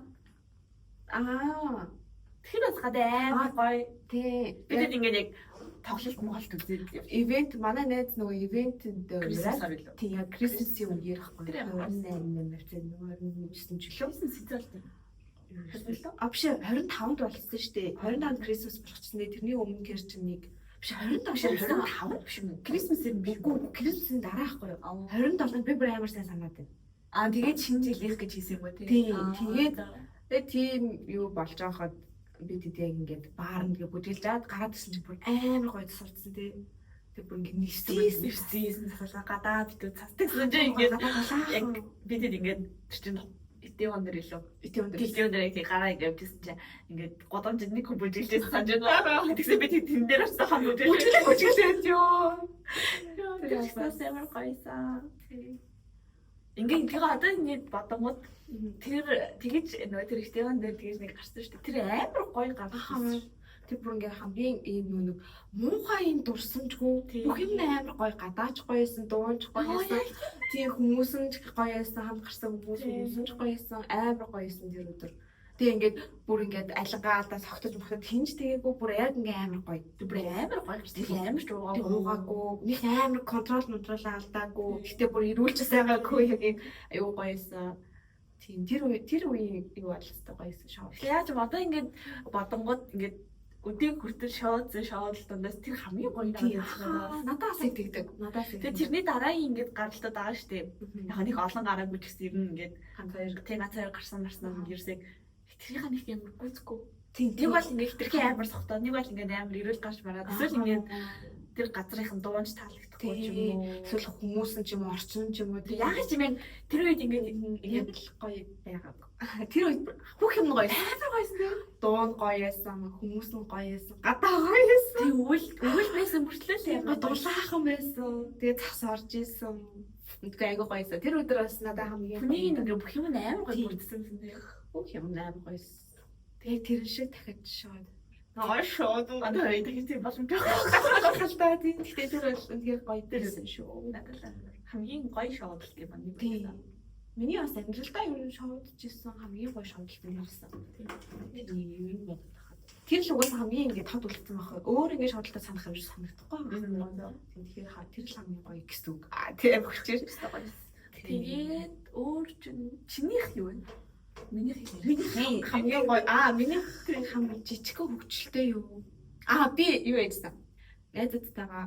Тэр бас гадаа амар гоё. Тий. Бид ингээд яг тоглолт моголт үзээд ивент манай найз нөгөө ивентэнд Крисмсаар билүү? тий яг Крисмсийн үеэр ихгүй. Тэр ямар нэвцэн нөгөө 9 жилөө. сэзэлтэй. А биш 25-нд болсон шүү дээ. 25-нд Крисмс болчихсон. Тэрний өмнө гэр чинь нэг биш 25 биш үү? Крисмсээр биш үү? үгүй Крисмсийн дараа ахгүй юу? 27-нд би бүр амар сайн санаад байна. Тэгээд шинэ жилийнх гэж хийсэн юм уу тий. Тэгээд тийм юу болж байхад бид яг ингээд баарнд ингээ бүжиглээд гараад ирсэн чинь бүр амар гоё тусалцсан тий. Тэг бүр ингээ нэвссэн цасаа гадаа битүү цастагсан чинь ингээд яг бид ингээд тэр чинь итэн өндөр илүү. Итэн өндөр яг гараа ингээд явчихсан чинь ингээд годомж нэг хүн бүжиглээс санаж байна. Тэгсэн би тэн дээр очсон хам бүжиглээд ёо. Тэр бас амар гоёсан. Ингээд тэгээ одоо ингээд бодонгууд тэр тэгэж нөгөө тэр ихтэйгэн дээр тэгэж нэг гарсан шүү дээ. Тэр амар гоё гарсан. Тэр бүр ингээ хамгийн ийм нэг муухай юм дурсамжгүй бүх юм амар гоё гадаач гоёсэн, дуунч гоёсэн. Тийм хүмүүс нь ч гоёсэн, хамт гарсан хүмүүс нь ч гоёсэн, амар гоёсэн тэр өдөр. Тэгээ ингээд бүр ингээд алгаадаа согтож моход хинж тэгээгүй бүр яг ингээ амар гоё. Тэр бүр амар гоё гарсан. Тэр амар ч уугаагүй. Нэг амар контрол алдаагүй. Гэтэ бүр ирүүлчихсэн байгаагүй яг аюу гоёсэн. Тийм тэр үеийн юу болчихсон гоёсэн шоу. Яаж одоо ингээд бодонгод ингээд өдийг хүртэл шоуд дундаас тэр хамгийн гоё юм. Надаас итгэдэг. Тэгээ тэрний дараагийн ингээд гаралтад байгаа шүү дээ. Яг нэг олон гараагүй ч гэсэн ер нь ингээд ганц хоёр гарсан ерөөсөө тэрийнхээ нэг юм гүцэхгүй. Тийм нэг бол ингээд хитрхи амар сохтоо, нэг бол ингээд амар ирүүл гарч мараад эсвэл ингээд тэр газрынхан дуунч таалагдахгүй ч юм уу. Эсвэл хүмүүс нь ч юм уу, орчин ч юм уу. Яг ч юм тэр үед ингээд гоё байгаад. Тэр үед бүх юм гоё. Амар гоёсэн тийм. Дуун гоё байсан, хүмүүс нь гоё байсан, гадаа гоё байсан. Тэг үйл байсан бүртлээ л яг дулаахан байсан. Тэгээ цас орж исэн. Үнэхээр айгүй гоёсэн. Тэр өдөр бас надад хамгийн хүний ингээд бүх юм амар гоё бүрдсэн тийм. Бүх юм амар гоёсэн. Тэгээ тэр шиг дахиад шууд шууд одоо хэдий боломжтой халтаа тийм. Гэхдээ тэр бол үнэхээр гоё дэрсэн шүү. Надад хамгийн гоё шоуд л юм байна. Тийм. Миний бас амжилттай юм шоудчихсан хамгийн гоё шоуд л байсан. Тийм. Тэр л угсаа хамгийн ингэ тод үлдсэн байх. Өөр ингэ шоудлаа санах юм шиг санагдахгүй байна. Тэгэхээр тэр л хамгийн гоё гэсэн үг. Тийм хүчээр гоё. Тэгээд өөр чинийх юу вэ? Миний хамгийн гоё. Миний хамгийн жижигхэн хөвгчлөлтэй юу? Би юу яжсан? Найзтайгаа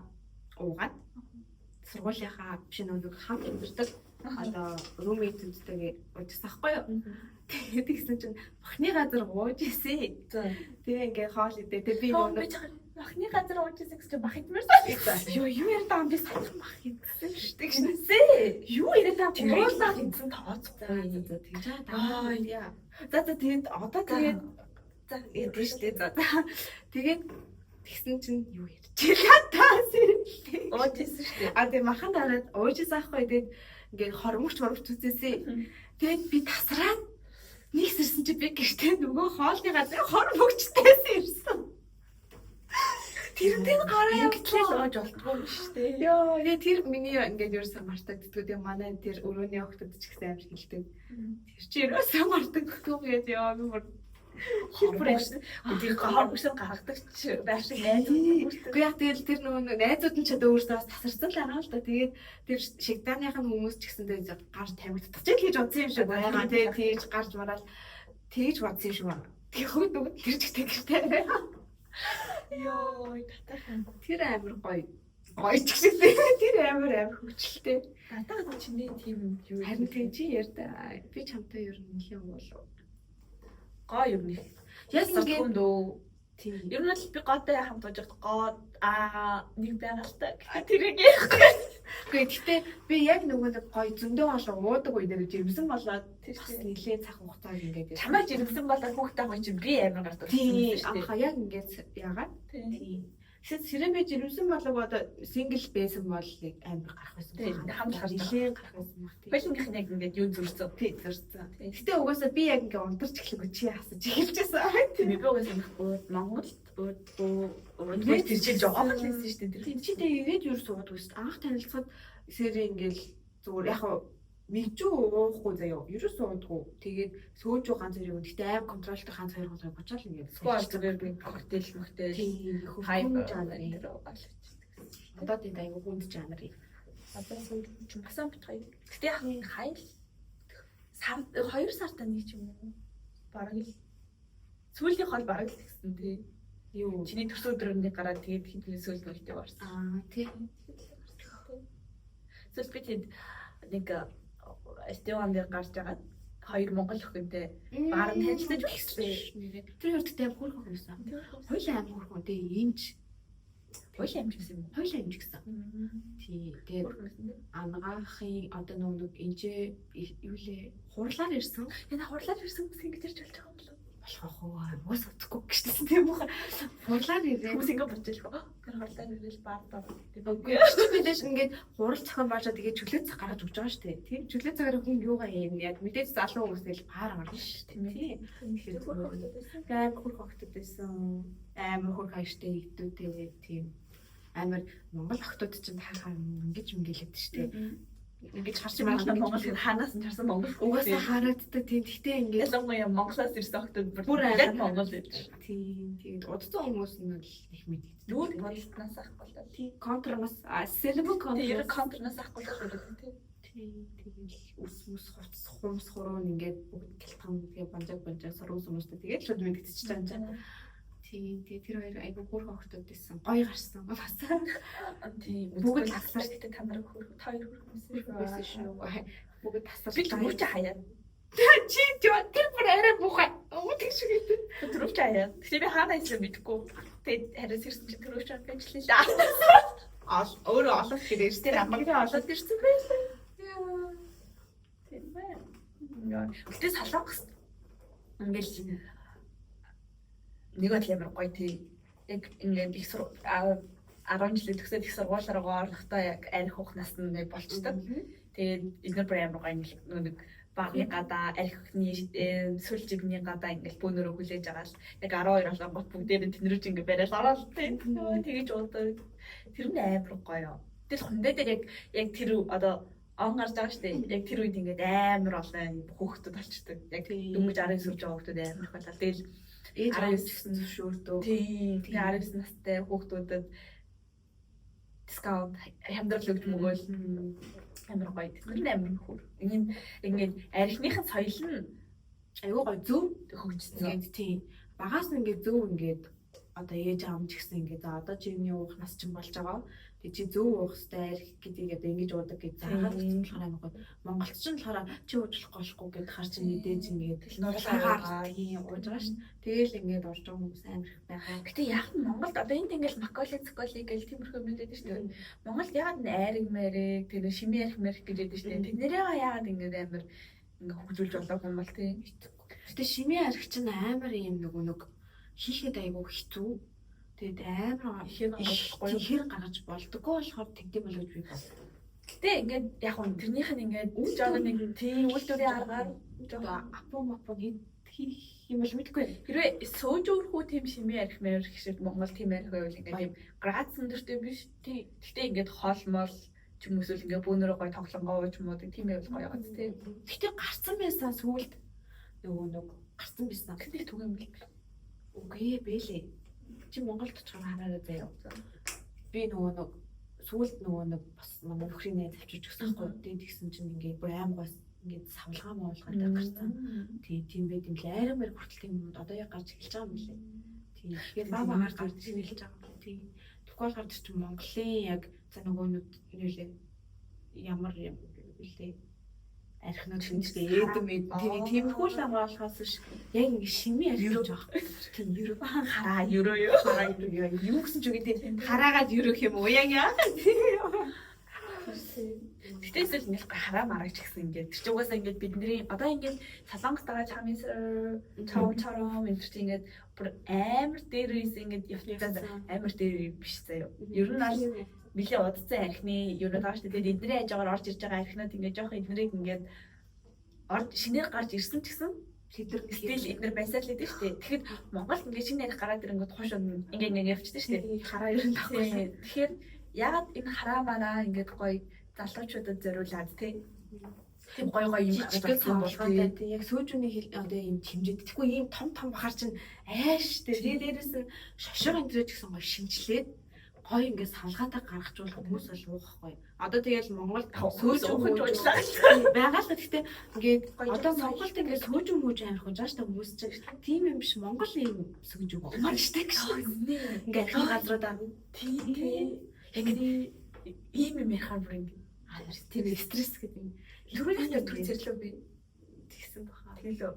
уугаад сургуулийнхаа биш нэг хамт амьдардаг одоо румейтүүдтэйгээ уудсан ахгүй юу? Тэгээд тэгсэн чинь махны газар ууж исэн. Тэгээ ингээ хоол идэ. Тэгээ би нэг махны газар ууж исэн гэж мах идмээрсэн. Юу яриад байгаа юм бэ? Санах мах идсэн шүү дээ гинэсээ. Юу яриад байгаа юм бэ? Уулаа идсэн тооцохгүй. Тэгж яа. За тэгээд одоо тэгээд за идэж штэ. За тэгээд тэгсэн чинь юу ярьж байлаа таа сэрэлээ. Ууж исэн шүү дээ. Тэгээ махан дараад ууж исэн ахгүй. Тэгээд ингээ хормогч үзээсэй. Тэгээд би тасраад нэг сэрсэн чи би гэртээ нөгөө хоолны газар хормогчтайсэн ирсэн. тэрнтэй гараа Ингээдлээ оож болтгоо шүү дээ. Яа, тэр миний ингээд ерөөсөө мартагддаг. Тэгээ манай тэр өрөөний охтод ч гэсэн амар хэлдэг. Тэр чи ерөөсөө мартагддаг гэдэг яа би бүр Хурбрэш. Үгүй хооргосон гаргадаг ч байх шиг найзууд. Үгүй яг тэгэл тэр нөгөө найзууд нь ч одоо өөрсдөө тасарсан л байгаа л да. Тэгээд тэр шигдааных нь хүмүүс ч гэсэн тэгээд гарч тавигдчих гэж бодсон юм шиг байгаа. Тэгээд тэгж гарч мараад тэгж бодсон юм шиг байна. Тэгэхэд нөгөө тэр ч тэгэртэй. Йоо, татах. Тэр амар гоё. Гоё ч гэсэн тэр амар хөвчлөлтэй. Татах чиний тийм юу. Харин тэг чи ярьдаа. Би чамтай ер нь нэлээд болов. Гоё юм нэг. Яг ингээд дөө. Тийм. Ер нь л би готой хамт байж гоо нэг байгаалтай. Тэрийг ярихгүй. Гэхдээ би яг нөгөө нэг гоё зөндөө болоо уудаг үе дээр жимсэн болоод тэр нэлээд цаг хугацааг ингээд чамайг жиргсэн болоо хүүхдээ авах чинь би амар гардаг. Тийм. Анха яг ингээд яагаад? Тийм. Сэрэм би жиргсэн болоо одоо сингл байсан бол амар гарах байсан. Тийм. Хамт гарах нэлээд гарах байсан баг. Байлынх нь яг ингээд юу зурцсан. Тийм зурцсан. Гэтэ угаасаа би яг ингээд унтарч эхлэв чи хасаж эхэлчихсэн. Тийм. Би угаасаа нэхгүй Монголд өөр тэр чинь жоохон л байсан шүү дээ. Тийм чи тэгээ ирээд юу суудаг шүү. Анх танилцахад сэрээ ингээд зүгээр яг мэдгүй уухгүй заяа. Ерөөс уудгүй. Тэгээд сөөжөө ганц хоёр юм. Гэтэ аим контролтой ганц хоёр гол бочаал ингээд. Сквал зүгээр би коктейл мөхтэй. Хайп жанр дээр угаалж. Одоо тийм айгу хүнд жанр. Одоо сүүл чинь басан бит хоёр. Гэтэ яг хайл сар 2 сартаа нэг ч юм уу. Бараг л сүүлийн хол бараг л гэсэн тий. Юу чиний төрсөн өдрөнд гараад тэгээд хинтний сүүл нүгтэй барсан. Тийм. Сүүл би тэнд нэг стеван дээр гарч байгаа 2 монгол охинтой баар нь танилцаж байсан. Тэр хоёрт амт хөрх юмсан. Хоёлаа амт хөрх үү дээ иймж. Хоёлаа амт гэсэн юм. Хоёлаа амт гэсэн. Тий. Тэгээд ангаахын одоо нэг энэчээ юу лээ хурлаар ирсэн. Энэ хурлаар ирсэн хүмүүс ингэж ирж болж байгаа юм болов. Болох уу? Уус утггүй гэжсэн тийм үү? Хурлаар ирээ. Хүмүүс ингэ бодчих гоо. Тэр хурлаар ирэл баардаа. Үгүй шүү дээ. Бидээс ингээд хурал зохион баашаа тэгээд чөлөө цаг гаргаж өгч байгаа шүү дээ. Тийм чөлөө цагаар хүн юугаа юм яг мэдээж залуу хүмүүс л баар гарна шүү дээ. Тийм. Тэгэхээр гайг хөрх огтод байсан. Амар хөрх хайштай игдүүтэй тийм. Амар Монгол охтууд ч таахаа ингэж мгилээд шүү дээ. Ингэж харж байгаа Монгол ханаас нь харсан Монгол угаасаа харагддаг тийм. Гэхдээ ингээд ялангуяа Монголоос ирсэн охтууд бүр яг Монгол гэж. Тийм. Тэгээд удацсан хүмүүс нь л их мэддэг. Нүүд болтнаас авахгүй. Тийм. Контранаас сэлбэг Тэр контранаас авахгүй шүү дээ. Тийм. Тэгээд ус хумс хуруу ингээд бүгд гэлтхан тэгээ банжаг саруу хүмүүстэй тэгээд шууд мэдчихэж байгаа юм. Тийм. Тэгээд тэр хоёр айгу хөрх охтууд байсан. Гоё гарсан басаа. Тийм. Бүгд таслаа. Гэхдээ та нарыг хөрх та хоёр байсан шүү. Бүгд тасарч би түрүүч хаяа. Чи тэр бүр арай муухай. Өөдөг шиг гэдэг. Түрүүч хаяа. Гэхдээ би хаана ирсэн мэдэхгүй. Тэгээд харин сэрсэн чи түрүүч ажиллаа. Өөрөө олох хэрэг Тэр амгийн олоод ирсэн байлаа. Тийм байна. Гэтэ солонгос ингээл нэг л ямар гоё тий. Яг ингээд их 10 жил төгсөөд их сургуулиараа орохдоо яг арх ухнаас нь ингээд болчдөг. Тэгээд эдгээр бүр амар гоё нэг багны гадаа архины сүлжигний гадаа ингээд бөөнөрөө хүлээж байгаа л яг 12 болон гот бүгдээр нь тэнэрж ингээд барайл ороод тий. Тэгэж уудаг. Тэр нь амар гоё. Тэгэл хундаа дээр яг тэр одоо он гарч байгаа шүү дээ. Яг тэр үед ингээд амар олон хүүхдүүд болчдөг. Яг дөнгөж 19 сурж байгаа хүүхдүүд амар их болоо. Тэгэл 19 гэсэн зөвшөөрдөө. Тийм. Тэгээ 19 настай хүүхдүүдэд дискаунт хямдрал өгч мөгөөл амар гоё. Тэр нь амар хөр. Ингээд архиныхын соёл нь аюу гоё зөв хөгжсөн. Ингээд тийм. Багаас нь ингээд зөв ингээд одоо ээж аав ч гэсэн ингээд за одоо чи миний уух нас чинь болж байгаа. Тэгээ чи зөв уух хэрэгтэй арх гэдгийг одоо ингэж уудаг гэж заагаад болохоор амар гоё. Монголч ч болохоор чи уучлах голхгүй гэд харж мэдээж ингээд нуурлаагаар тийм ууж байгаа ш. Тэгээл ингээд орж байгаа хүмүүс амар их байгаа. Гэтэ яг Монголд одоо энд ингээл маколи цоколи гэл тиймэрхүү мэдээд шүү дээ. Монголд ягаад айраг мэрэг тэгээ шими арх мэрх гэдэг шүү дээ. Тэднэрээ ягаад ингээд амар ингээ хөгжүүлж болоогүй юм бол тийм. Гэтэ шими арх чинь амар юм нэг хийхэд айгүй хэцүү. Тэгээд амар ихэр гаргаж болдгоо болохоор тэгдэм болов гэж би бодлоо. Гэтэ ингээд яг хүн тэрнийх нь ингээд жоо нэг тийм үйлдвэрийн аргаар жоо апо хийх Тийм бол мэдгүй байна. Хэрвээ сөөжөөрхүү тийм шимээ арих мээр гэшээд Монгол тийм арих байвал ингээд тийм град өндөртэй биш. Гэхдээ ингээд хоол мол ч юм уу ингээд бөөнөрөө гоё тоглонгоо ч юм уу тийм байвал гоё яагаад тийм. Гэхдээ гарцсан байсан сүүлд нөгөө гарцсан байсан. Гэхдээ түгэм бил. Үгүй бэлээ. Чи Монголд очихоор хараарай заяа. Би нөгөө сүүлд нөгөө бас нөхрийн найз авчирч өгсөн байхгүй. Тэгсэн чинь ингээд бүр аймагаас ингээд савлгаа моолгоод гарцсан. Тийм байт юм л айрамэр хүртэл тийм юм одоо яг гарч эхэлж байгаа юм билээ. Тийм тэгэхээр баагаар гарч эхэлж байгаа юм. Тийм. Тэгвэл гарч чи Монголын яг за нөгөөнүүд нэлээ ямар юм билээ. Архинууд шинжтэй ээдэм тиймэрхүү л байгаа болохоос биш яг ингэ шимээ архиж байгаа. Тийм юу хараа юу гэсэн ч үгүй тийм хараагаад юрөх юм уу яг яа. Тэтэйсэл ингээд хараа мараач гэсэн ингээд тэр чинь угаасаа ингээд бидний одоо ингээд Солонгос байгаа чамис чором энэ чинь ингээд бүр амар дээрээс ингээд явцсан амар дээр биш заяа. Ер нь аль нэлээ удацсан архины ер нь байгаа шүү дээ. Эдний хажуугаар орж ирж байгаа архинууд ингээд жоох эднэрийг ингээд орж шинээр гарч ирсэн ч гэсэн тэдэр стил эднэр байсаар л идэв шүү дээ. Тэгэхэд Монголд ингээд шинэ арх гараад ирэнгүүт хойш ингээд явчихсан шүү дээ. Хараа ер нь тахгүй. Тэгэхээр ягаад энэ хараа мараа ингээд гоё залуучуудад зориулаад тийм гоё юм гаргасан болгоомжтой тийм яг сүүжүүний одоо юм хэмжээд тэгэхгүй ийм том бахар чинь айш тийм дээрээс шошор энтрэж гэсэн гоё шинжлээд гоё ингээд салгаатай гаргахжуул хүмүүс бол уухахгүй. Одоо тэгэл Монголд сүүжүүн уучлаа байгаа л гэхдээ ингээд одоо Монголд ингээд сүүжүүн мууж амирх уужааштай хүмүүс чинь тийм юм биш Монгол юм сүүжүүн уумар штэ гэсэн. Ингээд их газруудаа тийм яг ийм юм яхаар бүр ингээд тийм стресс гэдэг юм. Түрүүний дээр түр зэрлөө би тэгсэн баха. Тэгэлөө.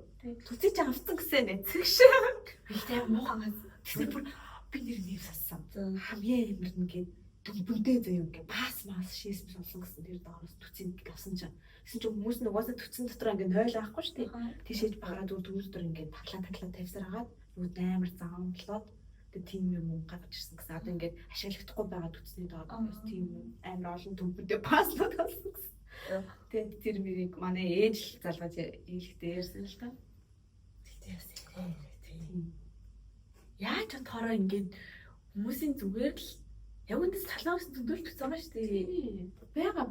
Түцэж авсан гэсэн нэ. Цэгш. Би тийм муухан. Тэгсэн бүр би нэр нэв сассан. Хамгийн амар ингээд дүнбүдээ зөө ингээд мас шийс болсон гэсэн тэр доороос түцэн авсан чинь. Гэсэн чинь хүмүүс нь угаасаа түцэн дотор ингээд 0 авахгүй шүү дээ. Тийшээж багараа дүүс дотор ингээд таглаа тавьсаар агаад нүд амар заан болоод тэг тийм юм гарч ирсэн гэсэн. Одоо ингээд ашиглахдаггүй байгаа түцний доороос тийм амар олон дүнбүдээ паслууд болсон гэсэн. Тэгээд тэр мэрийг манай ээж залгаж ийхтэй ярьсан л та. Тийм. Яаж бодохороо ингээд хүмүүсийн зүгээр л яг үнэс талаас төдөлж байгаа шүү дээ. Бага.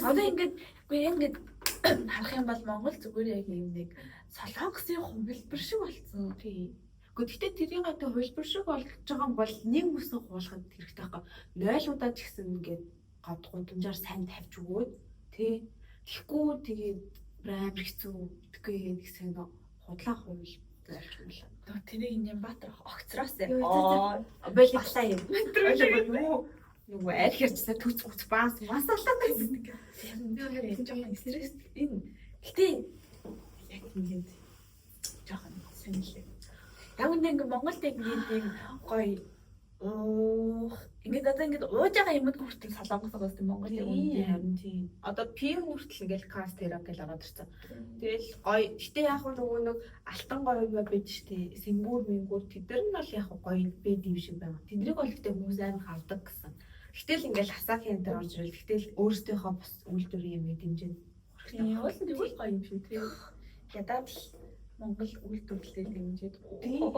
Одоо ингээд үгүй ингээд харах юм бол Монгол зүгээр яг юм нэг солонгосын хувилбар шиг болсон. Тийм. Гэхдээ тэрийг одоо хувилбар шиг болж байгаа юм бол нэг хүмүүсийн хуулахад хэрэгтэй байхгүй. 0 удаа ч гэсэн ингээд гудамжаар сайн тавьж өгөөд тий. Тэгэхгүй тэгээд амар хэцүү гэдэггүй гэсэн нэг худлаа хувил зарч юм л. Тэрийг Нямбатар огцроос боли басаа юм. Нөгөө арх ярьчсаа төц баас масалаа гэсэн. Тэр жоохон стресс энэ. Гэтэ яг ингэж жоохон сонирхолтой. Яг нэг Монголд ингээд гоё ингээд одоо ингээд ууж байгаа юмд хүртэл солонгосоос тийм Монголын үнэ тийм. Одоо пир хүртэл ингээд каст терап гэж ороод ирсэн. Тэгэл гоё. Гэтэ яг нөгөө нэг алтан гоё юм байд штэ. Сингүүр мингүүр тэдэр нь бол яг гоё байд юм шиг байна. Тэдрийг бол гэтэ хүмүүс амар халдаг гэсэн. Гэтэл ингээд хасаахийн дээр орж ирэл. Гэтэл өөрсдийнхөө бас үйлдвэр юм дэмжиж тэгвэл гоё юм шиг тийм. Ядаад л Монгол үйлдвэрлэлээр дэмжиж тийм.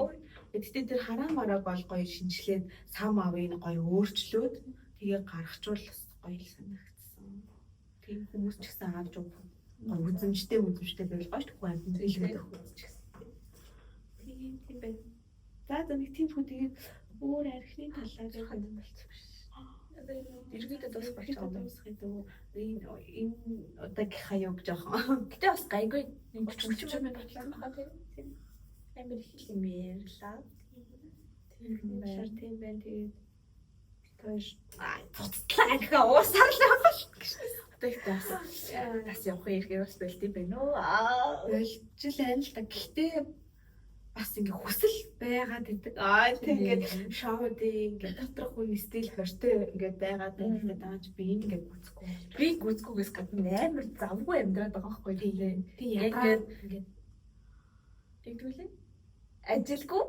Гэхдээ тэр хараа марааг бол гоё шинжилээд сам авыг гоё өөрчлөөд тэгээ гаргачвал бас гоё л санагдсан. Тийм хүмүүс ч гэсэн авч гоё үзэмжтэй байвал гоё шүү дээ. Зүйлүүд үзэж гэсэн. Тийм байна. За нэг тийм хүн тэгээд өөр архины талаар ханд болчих биш. Иргэдэд бас болчих юм гэдэг. Энэ одоогийн хаяг жоохон. Гэтэ бас гайгүй нэг чүчмэн бодлоо тийм. Амар их юм ярьлаа. Тийм байна. Тэгээд тоош цуцлаа архиа уусаар л байгаа шүү. Одоо их тас явах хэрэгээр бас болт юм байна уу? Болж л байна л да. Гэхдээ бас ингээ хүсэл байгаад идэг. Тийм ингээд шоуд ингээ доторх хүн стил хортой ингээ байгаад байдаг дааж би ингээ гүцэхгүй. Би гүцэхгүйгээс гадна амар завгүй амьдраад байгаа байхгүй тийм. Яг ингээ тэгвэл ажилгүй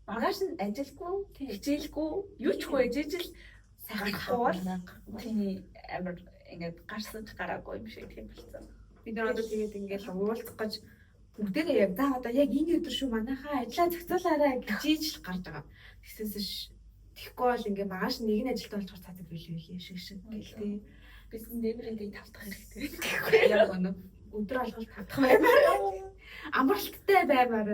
маргааш нь ажилгүй хичээлгүй юу ч хөө ижил сайхан тийм амар ингээд гарсан гараагүй юм шиг тийм болсон. Бид нар одоо тэгээд ингээл уулзах гэж бүгдээ яг за одоо яг энэ өдөр шүү манайхаа ажиллаа зохицуулаарай гэж ижил гарч байгаа. Тэсээс тэгэхгүй бол ингээ багаш нэг нь ажилд болж цацаг билээ шиг гэлтэй. Бид нэмрэндээ тавтах хэрэгтэй. Яг өнөө өдөр алгал тавтах баймаар. Амралттай баймаар.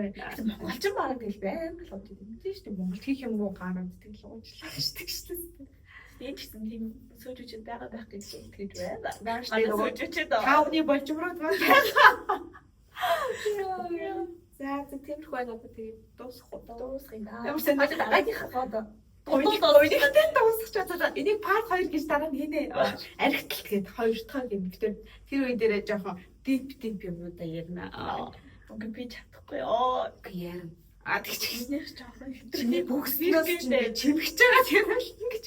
Монголчин бараг тэл байм л болж байгаа. Тийм шүү дээ. Монгол хийх юм уу гараад тэгэл уучлаа шүү дээ. Тийм ч гэсэн тийм сүүжүүчд байгаа байх гэж итгэж байна. Багш Тэгээд сүүжүүчд таавны болжмрууд байна. За тиймэрхүү байна одоо тэгээд дуусах юм да. Ямар сайн дараагийнхаа одоо Хоёртой дуусах ч одоо энийг part 2 гэж дараа нь хийнэ. Архитект гээд хоёр дахь юм. Тэр үе дээрээ жоохон deep юмудаа ярина. Үгүй би чадахгүй ёо. Ярина. Тэгч хийх жоохон чиний бүгснээс чимэгч байгаа тийм л ингэж.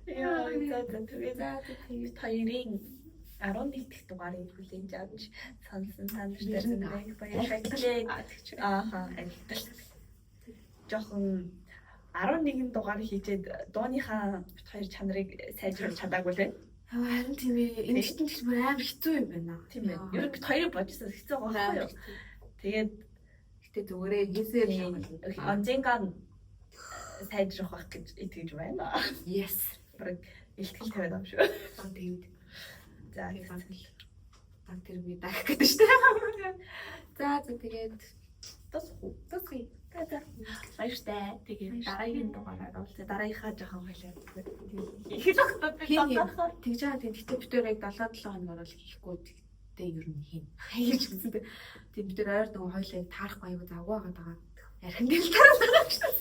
Яа, тэгээд хоёрын 11 дэх дугаарыг хүлээн авч сонсон сандарсан баярлалаа. Ааха, жоохон 11 дугаар хийжээд дууныхаа хоёр чанарыг сайжруулж чадаагүй лээ. Харин тийм ээ. Энэ чинь ч амар хэцүү юм байна. Тийм ээ. Ер нь бид хоёрыг бодчихсон хэцүү байгаа юм. Тэгээд гэтээ зүгээрээ хийсээр онзенгаан сайжрах байх гэж итгэж байна. Yes. Бараг илтгэл тавиад байгаа шүү. Тэгээд за баг тэр би дах гэдэг шүү дээ. За тэгээд тусгий. Баяртай. Тэгээд дараагийн дугаараар уулзаа. Дараагийнхаа жоохон хойлоо. Их л хатад би татахаар тэгж байгаа. Тэгтээ бид тээр яг 7-7 хоногор л хийхгүй тэгтээ ер нь хийн. Хийж гэсэн. Тийм бид тээр ойр нөгөө хойлоо таарахгүй аюу завгүй байгаа. Архин дээр таарах шүү.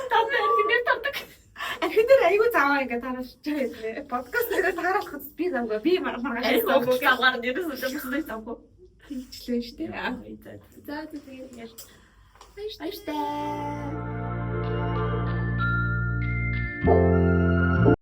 Тав архин дээр таардаг. Архин дээр аюу заваа ингээ таарах шүү. Подкаст дээр таарах би завгүй. Би маргааш завгүй. Завгаар нэрээс завгүй. Хийчлээ шүү дээ. За тэгээд ингээл баяртай.